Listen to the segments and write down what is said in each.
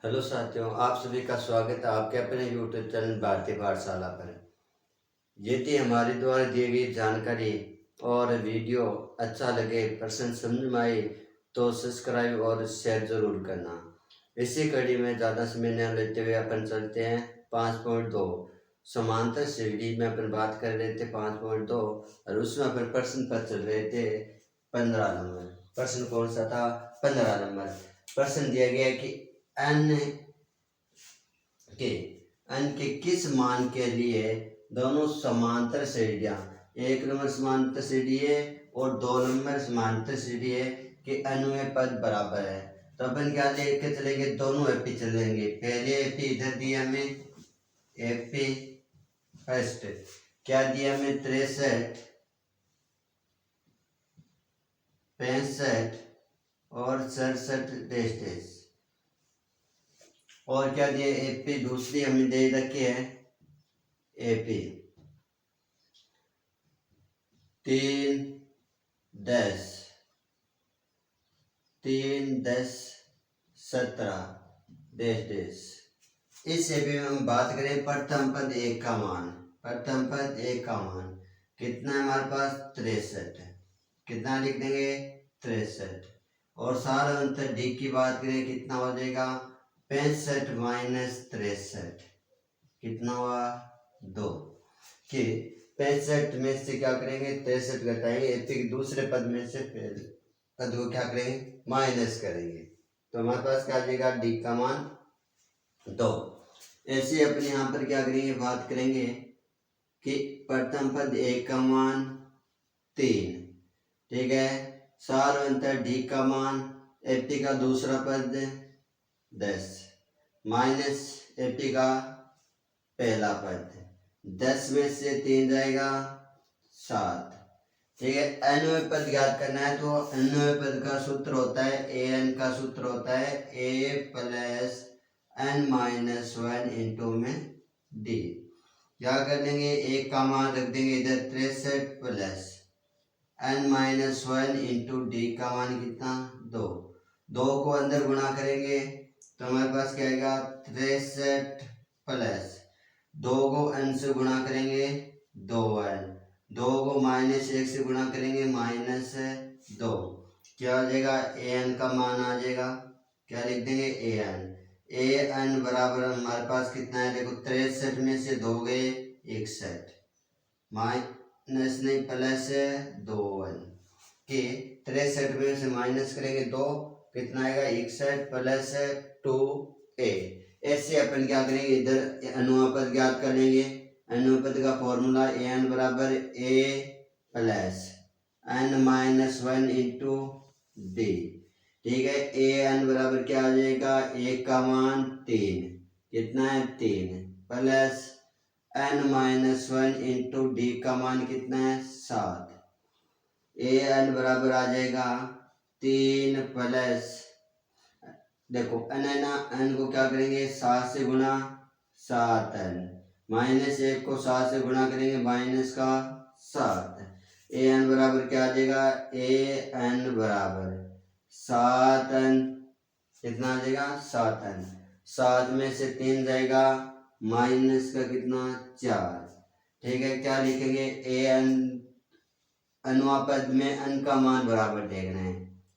Hello साथियों, आप सभी का स्वागत है आपके अपने यूट्यूब चैनल भारतीय पाठशाला पर। यदि हमारे द्वारा दी गई जानकारी और वीडियो अच्छा लगे, पसंद समझ में आए तो सब्सक्राइब और शेयर जरूर करना। इसी कड़ी में ज़्यादा समय न लेते हुए अपन चलते हैं 5.2 समांतर श्रेणी में अपन बात कर रहे थे 5.2 और उसमें अपन प्रश्न पर चल रहे थे 15 नंबर। प्रश्न कौन सा था? 15 नंबर। प्रश्न दिया गया कि एन के किस मान के लिए दोनों समांतर श्रेणियां, एक नंबर समांतर श्रेणी है और 2 नंबर समांतर श्रेणी है कि अनुमेय पद बराबर है। तो अपन क्या लेके चलेंगे? दोनों एपी चलेंगे। पहले एपी इधर दिया हमें, एपी फर्स्ट क्या दिया हमें? 63, 65 और 67 और क्या दिए? एपी दूसरी हमने दे रखी है, एपी 3, 10, 3, 10, 17 इस एपी में हम बात करें प्रथम पद एक का मान। प्रथम पद एक का मान कितना है हमारे पास? 63। कितना लिख देंगे? 63। और सारा अंतर डी की बात करें कितना हो जाएगा? 65 माइनस 63 कितना हुआ? 2। कि 65 में से क्या करेंगे? 63 घटाएंगे, एपी के दूसरे पद में से पहले पद को क्या करेंगे? माइनस करेंगे। तो हमारे पास क्या आ जाएगा? डी का मान 2। ऐसे अपने यहाँ पर क्या करेंगे? बात करेंगे कि प्रथम पद एक का मान 3, ठीक है। सार अंतर डी का मान, एपी का दूसरा पद 10 माइनस एपी का पहला पद। 10 में से 3 जाएगा 7, ठीक है। अन्वय पद ज्ञात करना है तो अन्वय पद का सूत्र होता है एन का सूत्र होता है a plus n minus 1 into में डी। क्या कर लेंगे? एक का मान रख देंगे इधर 63 plus n minus 1 into d का मान कितना? 2। 2 को अंदर गुणा करेंगे तो हमारे पास क्या आएगा? 63 प्लस 2 को एन से गुणा करेंगे 2n, 2 को माइनस 1 से गुणा करेंगे माइनस 2। क्या आ जाएगा? an का मान आ जाएगा, क्या लिख देंगे? an बराबर हमारे पास कितना है? देखो 63 में से 2 गए 61, माइनस नहीं प्लस 2n के 63 में से माइनस करेंगे 2 कितना आएगा? 61 प्लस 2a। ऐसे अपन क्या करेंगे? इधर अनुपात ज्ञात कर लेंगे। अनुपात का फॉर्मूला an बराबर a plus n minus 1 into D, ठीक है। an बराबर क्या आ जाएगा? एक का मान 3, कितना है? 3 plus n minus 1 into d का मान कितना है? 7। an बराबर आ जाएगा 3 प्लस, देखो n है ना, n को क्या करेंगे? 7 से गुणा 7n माइनस 1 को 7 से गुणा करेंगे माइनस का 7। an बराबर क्या आ जाएगा? an बराबर 7n, कितना आ जाएगा? 7n। 7 में से 3 जाएगा माइनस का कितना? 4, ठीक है। क्या लिखेंगे? an अनुपात में n का मान बराबर देखना है।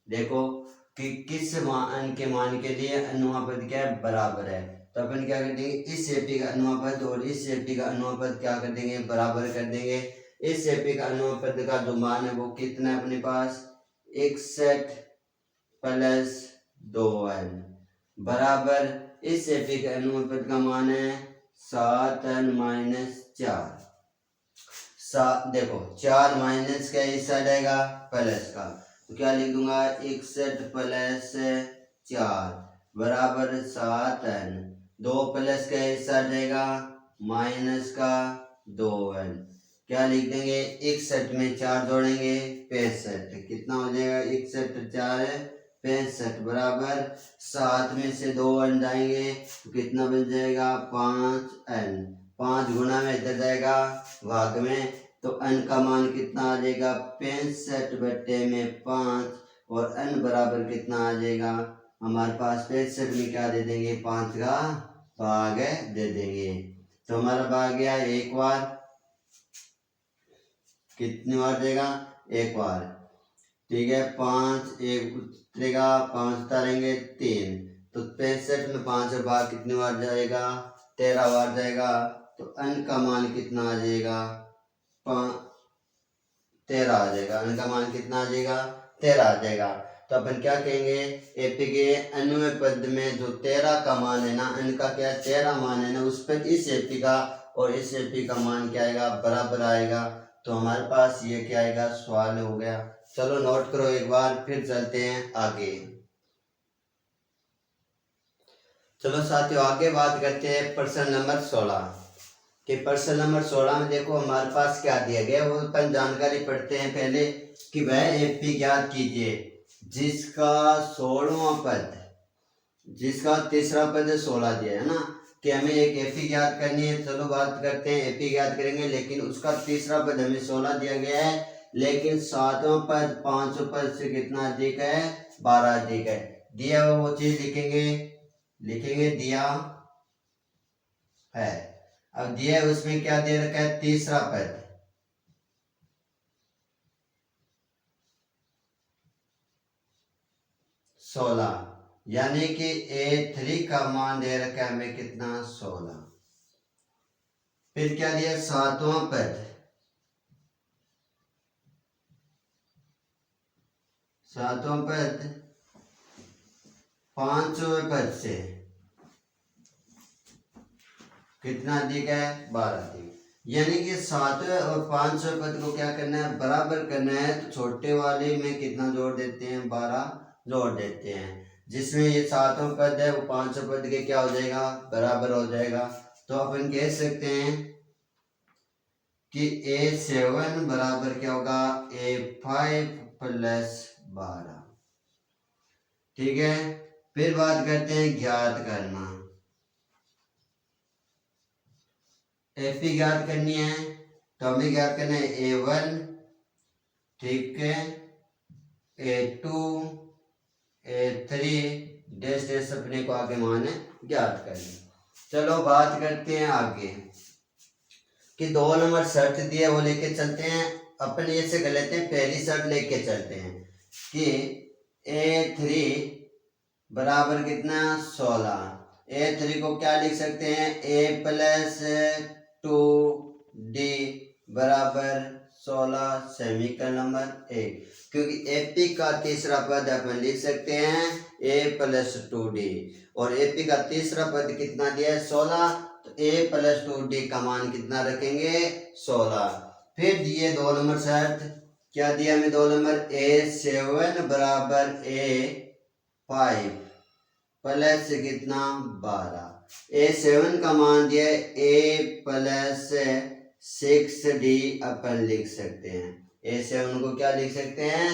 देखो कि किस मान के मान के लिए अनुपात क्या है? बराबर है। तो अपन क्या कर देंगे? इस एपी का अनुपात और इस एपी का अनुपात क्या कर देंगे? बराबर कर देंगे। इस एपी का अनुपात का जो मान है वो कितना है अपने पास? 61 प्लस 2n बराबर इस एपी के अनुपात का मान है 7n माइनस 4। देखो 4 माइनस का इस साइड आएगा प्लस का, तो क्या लिख दूंगा? 61 प्लस 4 बराबर 7n। 2 प्लस का इस साइड जाएगा माइनस का 2n, क्या लिख देंगे? 61 में 4 जोड़ेंगे 65, कितना हो जाएगा? 61 4 65 बराबर 7 में से 2n जाएंगे तो कितना बन जाएगा? 5n। 5 गुना में इधर जाएगा भाग में, तो n का मान कितना आ जाएगा? 65 बटे में 5 और n बराबर कितना आ जाएगा? हमारे पास 65 में क्या दे देंगे, 5 का भाग दे देंगे। तो हमारा भाग गया एक बार, कितनी बार देगा, एक बार। ठीक है, 5 एक उतरेगा, 5 उतारेंगे 3, तो 65 में 5 भाग कितनी बार जाएगा, 13 बार जाएगा। तो n का मान कितना आ जाएगा, 13 आ जाएगा। n का मान कितना आ जाएगा, 13 आ जाएगा। तो अपन क्या कहेंगे, एपी के अन्य पद में जो 13 का मान है ना, n का क्या 13 मान है ना, उस पर इस एपी का और इस एपी का मान क्या आएगा, बराबर आएगा। तो हमारे पास ये क्या आएगा, सवाल हो गया। चलो नोट करो एक बार, फिर चलते हैं आगे। चलो साथियों आगे बात करते हैं प्रश्न नंबर 16 कि प्रश्न नंबर 16 में देखो हमारे पास क्या दिया गया, वो अपन जानकारी पढ़ते हैं पहले कि वह एपी ज्ञात कीजिए जिसका 16वां पद, जिसका तीसरा पद 16 दिया है ना, कि हमें एक एपी ज्ञात करनी है। चलो बात करते हैं, एपी ज्ञात करेंगे, लेकिन उसका तीसरा पद हमें 16 दिया गया है, लेकिन 7वां पद 5 पद से कितना अधिक है, 12 अधिक है। दिया हुआ वो चीज लिखेंगे, लिखेंगे दिया है। अब दिया है उसमें क्या दे रखा है, तीसरा पद, यानी कि A3 का मान दे रखा है हमें कितना, 16। फिर क्या दिया, 7वां पद, 7वां पद 5वें पद से कितना अधिक है, 12 अधिक। यानी कि 7वें और 5वें पद को क्या करना है, बराबर करना है। तो छोटे वाले में कितना जोड़ देते हैं, 12 जोड़ देते हैं, जिसमें ये 7वां पद है वो 5वें पद के क्या हो जाएगा, बराबर हो जाएगा। तो अपन कह सकते हैं कि A7 बराबर क्या होगा, A5 प्लस 12। ठीक है, फिर बात करते हैं ज्ञात करना। एपी ज्ञात करनी है, तो हमें ज्ञात करना है A1, ठीक है, A2, A3 डैश डैश अपने को आगे मान ज्ञात करना। चलो बात करते हैं आगे कि 2 नंबर शर्त दी है वो लेके चलते हैं। अपन ये से कर लेते हैं, पहली शर्त लेके चलते हैं कि A3 बराबर कितना, 16। A3 को क्या लिख सकते हैं, A प्लस 2D बराबर 16 सेमीकरण नंबर 1, क्योंकि एपी का तीसरा पद अपन लिख सकते हैं A प्लस 2D, और एपी का तीसरा पद कितना दिया है, 16। तो A प्लस 2D का मान कितना रखेंगे, 16। फिर दिए 2 नंबर शर्त, क्या दिया हमें 2 नंबर, A7 बराबर A5 प्लस कितना, 12। A7 का मान दिया A प्लस 6D अपन लिख सकते हैं। A7 को क्या लिख सकते हैं,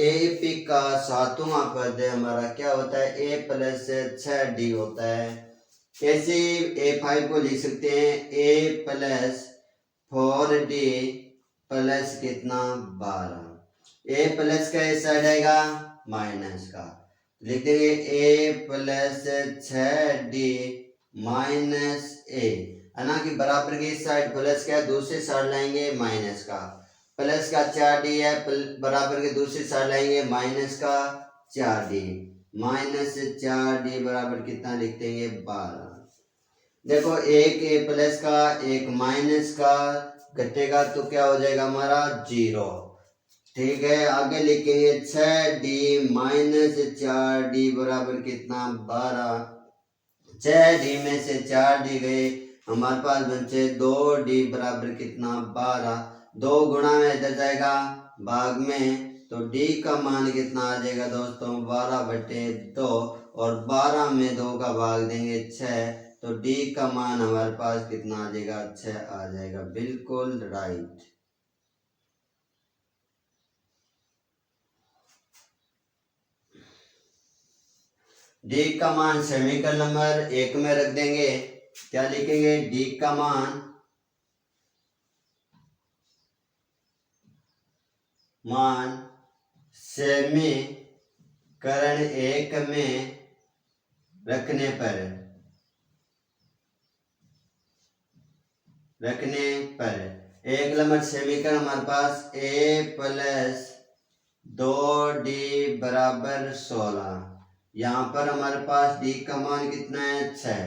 AP का 7वां पद हमारा क्या होता है, A प्लस 6D होता है। ऐसे A5 को लिख सकते हैं A प्लस 4D प्लस कितना, 12। A प्लस का इस साइड आएगा माइनस का, लिख देंगे A plus 6D minus A, है ना, कि बराबर की इस साइड प्लस का है, दूसरी साइड लाएंगे माइनस का। प्लस का 4D है, बराबर के दूसरी साइड लाएंगे माइनस का 4D, माइनस 4D बराबर कितना लिख देंगे, 12। देखो एक A प्लस का एक माइनस का घटेगा तो क्या हो जाएगा हमारा, 0। ठीक है, आगे लिखेंगे 6D माइनस 4D बराबर कितना, 12। 6D में से 4D गए, हमारे पास बचे 2D बराबर कितना, 12। 2 गुणा में इधर जाएगा भाग में, तो D का मान कितना आ जाएगा दोस्तों, 12/2, और 12 में 2 का भाग देंगे 6, तो D का मान हमारे पास कितना आ जाएगा, 6 आ जाएगा। बिल्कुल राइट। D का मान समीकरण नंबर 1 में रख देंगे, क्या लिखेंगे, D का मान समीकरण 1 में रखने पर एक नंबर समीकरण हमारे पास ए प्लस 2d बराबर 16। यहाँ पर हमारे पास d का मान कितना है 6,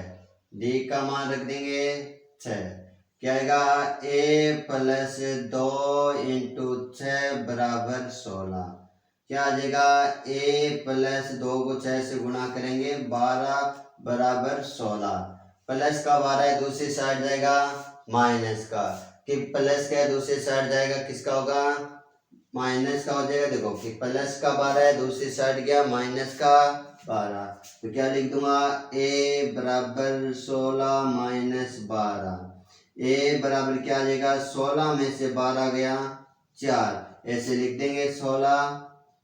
d का मान रख देंगे 6। क्या आएगा a प्लस 2 इंटू 6 बराबर 16। क्या आ जाएगा a प्लस 2 को 6 से गुणा करेंगे 12 बराबर 16। प्लस का 12 है दूसरी साइड जाएगा माइनस का, कि प्लस का दूसरी साइड जाएगा किसका होगा माइनस का हो जाएगा। देखो कि प्लस का 12 है दूसरी साइड गया माइनस का 12, तो क्या लिख दूंगा a बराबर 16 माइनस 12। a बराबर क्या आ जाएगा 16 में से 12 गया 4, ऐसे लिख देंगे 16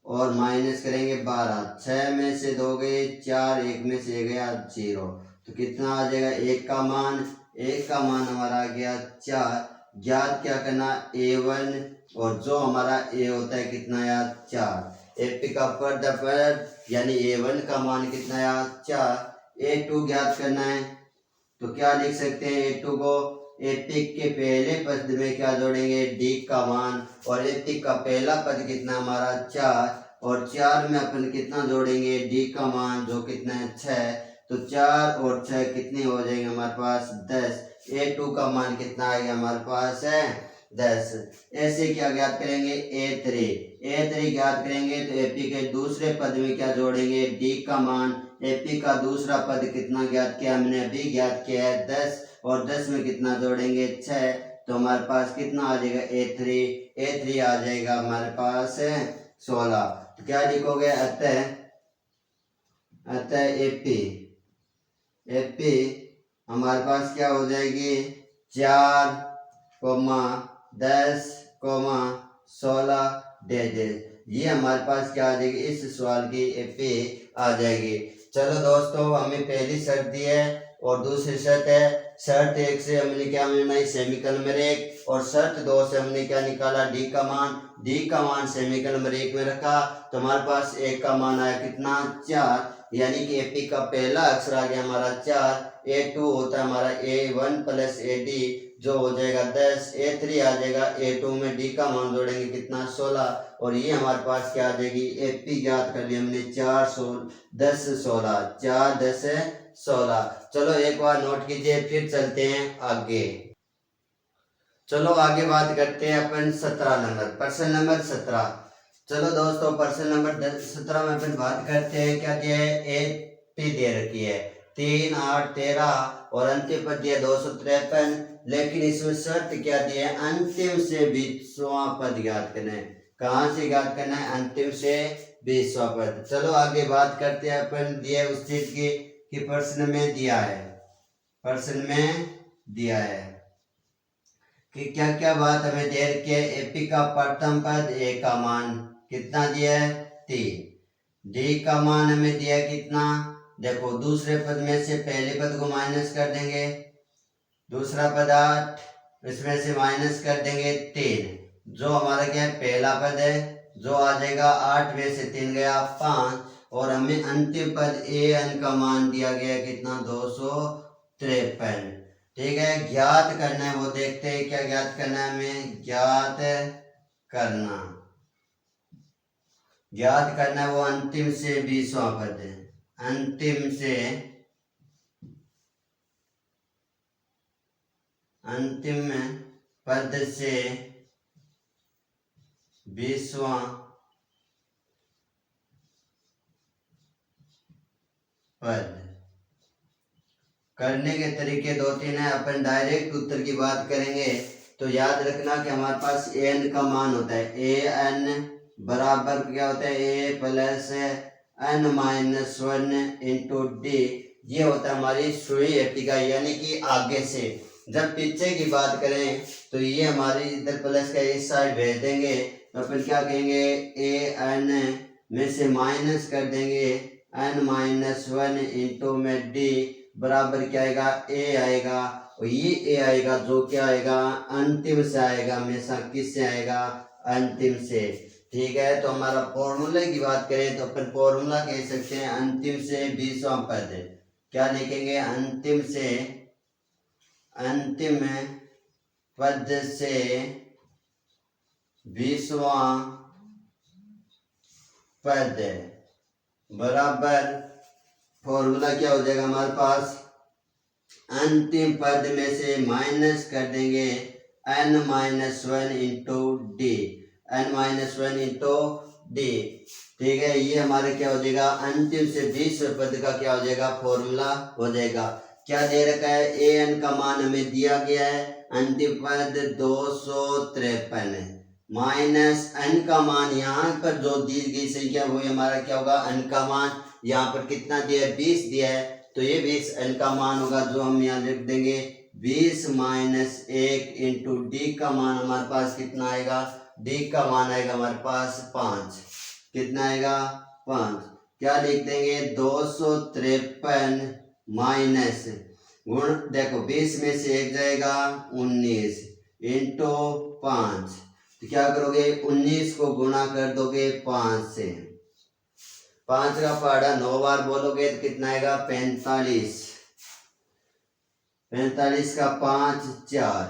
और माइनस करेंगे 12, 6 में से 2 गए 4, 1 में से गया 0, तो कितना आ जाएगा एक का मान हमारा आ गया 4। ज्ञात क्या करना a1 और जो हमारा a होता है कितना आया 4। एपी का पद यानी a1 का मान कितना आया 4। a2 ज्ञात करना है तो क्या लिख सकते हैं a2 को एपी के पहले पद में क्या जोड़ेंगे d का मान, और एपी का पहला पद कितना हमारा 4 और 4 में अपन कितना जोड़ेंगे d का मान जो कितना है 6, तो 4 और 6 कितने हो जाएंगे हमारे पास 10। a2 का मान कितना आएगा हमारे पास है 10। ऐसे क्या ज्ञात करेंगे a3 ज्ञात करेंगे तो एपी के दूसरे पद में क्या जोड़ेंगे d का मान। एपी का दूसरा पद कितना ज्ञात किया हमने अभी ज्ञात किया है 10, और 10 में कितना जोड़ेंगे 6, तो हमारे पास कितना आ जाएगा a3 आ जाएगा हमारे पास 16। तो क्या लिखोगे अतः एपी हमारे पास क्या हो जाएगी 4, 10, 16 ये हमारे पास क्या आ जाएगी इस सवाल की एपी आ जाएगी। चलो दोस्तों हमें पहली शर्त दी है और दूसरी शर्त है। शर्त 1 से हमने क्या बनाई सेमीकल नंबर 1, और शर्त 2 से हमने क्या निकाला डी का मान सेमीकल नंबर 1 में रखा, तो हमारे पास एक का मान आया कितना 4, यानी कि एपी का पहला अक्षर आ गया हमारा 4। a2 होता है हमारा a1 प्लस ad जो हो जाएगा 10। a3 आ जाएगा a2 में d का मान जोड़ेंगे कितना 16, और ये हमारे पास क्या आ जाएगी एपी ज्ञात कर लिया हमने 4 10 16 4 10 16। चलो एक बार नोट कीजिए फिर चलते हैं आगे। चलो आगे बात करते हैं अपन 17 नंबर प्रश्न नंबर 17। चलो दोस्तों प्रश्न नंबर 17 में अपन बात करते हैं क्या दिया है एपी दे रखी है 3 8 13 और अंतिम पद दिया 253, लेकिन इसमें शर्त क्या दी है अंतिम से 20वां पद ज्ञात करना है। कहाँ से ज्ञात करना है अंतिम से 20वां पद। चलो आगे बात करते हैं अपन दिए उस चीज की कि प्रश्न में दिया है कि क्या क्या बात हमें दे रखी है। एपी का प्रथम पद ए का मान कितना दिया है 3, डी का मान हमें दिया है कितना, देखो दूसरे पद में से पहले पद को माइनस कर देंगे, दूसरा पद 8 इसमें से माइनस कर देंगे 3, जो हमारा क्या है पहला पद है जो आ जाएगा 8 में से 3 गया 5, और हमें अंतिम पद ए एन का मान दिया गया कितना 253। ठीक है ज्ञात करना है वो देखते हैं क्या ज्ञात करना है हमें ज्ञात करना है वो अंतिम से 20वां पद है। अंतिम पद से 20वां पद करने के तरीके 2-3 है। अपन डायरेक्ट उत्तर की बात करेंगे तो याद रखना कि हमारे पास एन का मान होता है ए एन बराबर क्या होता है a plus n minus 1 into d, ये होता है हमारी सुई एपी का, यानी कि आगे से। जब पीछे की बात करें तो ये हमारी इधर प्लस का इस साइड भेज देंगे तो अपन क्या कहेंगे ए एन में से माइनस कर देंगे एन माइनस 1 इंटू में डी बराबर क्या आएगा ए आएगा, और ये ए आएगा जो क्या आएगा अंतिम से आएगा, हमेशा किससे आएगा अंतिम से। ठीक है तो हमारा फॉर्मूले की बात करें तो अपन फॉर्मूला कह सकते हैं अंतिम से 20वां पद क्या लिखेंगे, अंतिम पद से 20वां पद बराबर, फॉर्मूला क्या हो जाएगा हमारे पास, अंतिम पद में से माइनस कर देंगे n-1 into D, n-1 into D. ठीक है, ये हमारे क्या हो जाएगा, अंतिम से 20वें पद का क्या हो जाएगा, फॉर्मूला हो जाएगा। क्या दे रखा है, an का मान हमें दिया गया है, अंतिम पद 253 माइनस n का मान, यहाँ पर जो दी गई संख्या वो हमारा क्या होगा, n का मान। यहाँ पर कितना दिया है, 20 दिया है, तो ये 20 n का मान होगा, जो हम यहाँ लिख देंगे 20 माइनस 1 इंटू डी का मान हमारे पास कितना आएगा, डी का मान आएगा हमारे पास 5। कितना आएगा, 5। क्या लिख देंगे, 253 माइनस गुण, देखो 20 में से 1 जाएगा 19 इंटू 5, तो क्या करोगे, 19 को गुणा कर दोगे 5 से, 5 का पहाड़ा 9 बार बोलोगे तो कितना आएगा, 45। 45 का 5 4,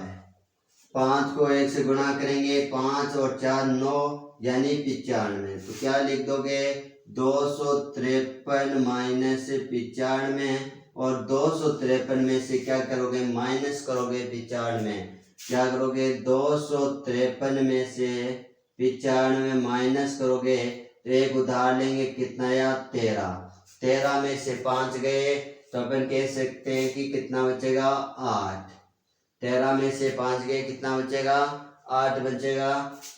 5 को 1 से गुणा करेंगे, 5 और 4 9 यानी 95। तो क्या लिख दोगे, 253 माइनस 95, और 253 में से क्या करोगे, माइनस करोगे 95। क्या करोगे, 253 में से 95 माइनस करोगे तो एक उधार लेंगे, कितना आया, 13। 13 में से 5 गए तो अपन कह सकते हैं कि कितना बचेगा, 8। 13 में से 5 गए, कितना बचेगा, 8 बचेगा।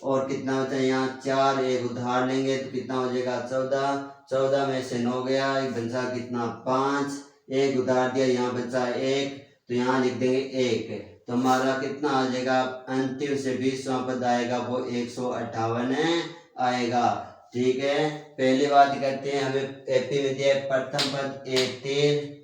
और कितना बचा, यहाँ 4, एक उधार लेंगे तो कितना हो जाएगा, 14। 14 में से 9 गया, एक बचा कितना, 5, एक उधार दिया, यहाँ बचा 1, तो यहाँ लिख देंगे 1। तो हमारा कितना आ जाएगा, अंतिम से 20वां पद आएगा वो 158 आएगा। ठीक है, पहली बात करते हैं, हमें एपी में दिया प्रथम पद 13,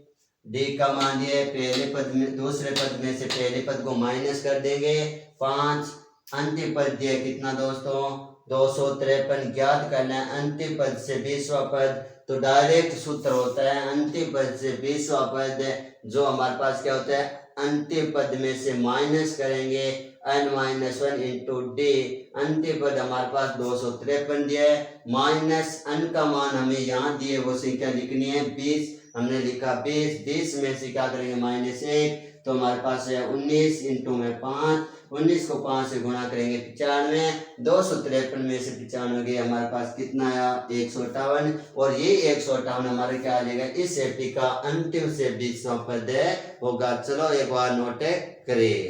डी का मान दिया पहले पद में, दूसरे पद में से पहले पद को माइनस कर देंगे 5, अंतिम पद दिया कितना दोस्तों, 253 ज्ञात करना है अंतिम पद से 20वां पद। तो डायरेक्ट सूत्र होता है अंतिम पद से 20वां पद, जो हमारे पास क्या होता है, अंतिम पद में से माइनस करेंगे n-1 इंटू डी। अंतिम पद हमारे पास 253 दिया है, माइनस n का मान हमें यहाँ दिए वो संख्या लिखनी है 20, हमने लिखा 20। 20 में से क्या करेंगे, माइनस 1, तो हमारे पास है 19 इंटू में 5, 19 को 5 से गुणा करेंगे 95, 253 में से 95 गए, हमारे पास कितना आया, 158। और ये 158 हमारे क्या आ जाएगा, इस एपी का अंतिम से 20वां पद होगा। चलो एक बार नोट करिए,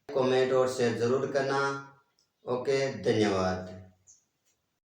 कमेंट और शेयर जरूर करना। ओके, धन्यवाद।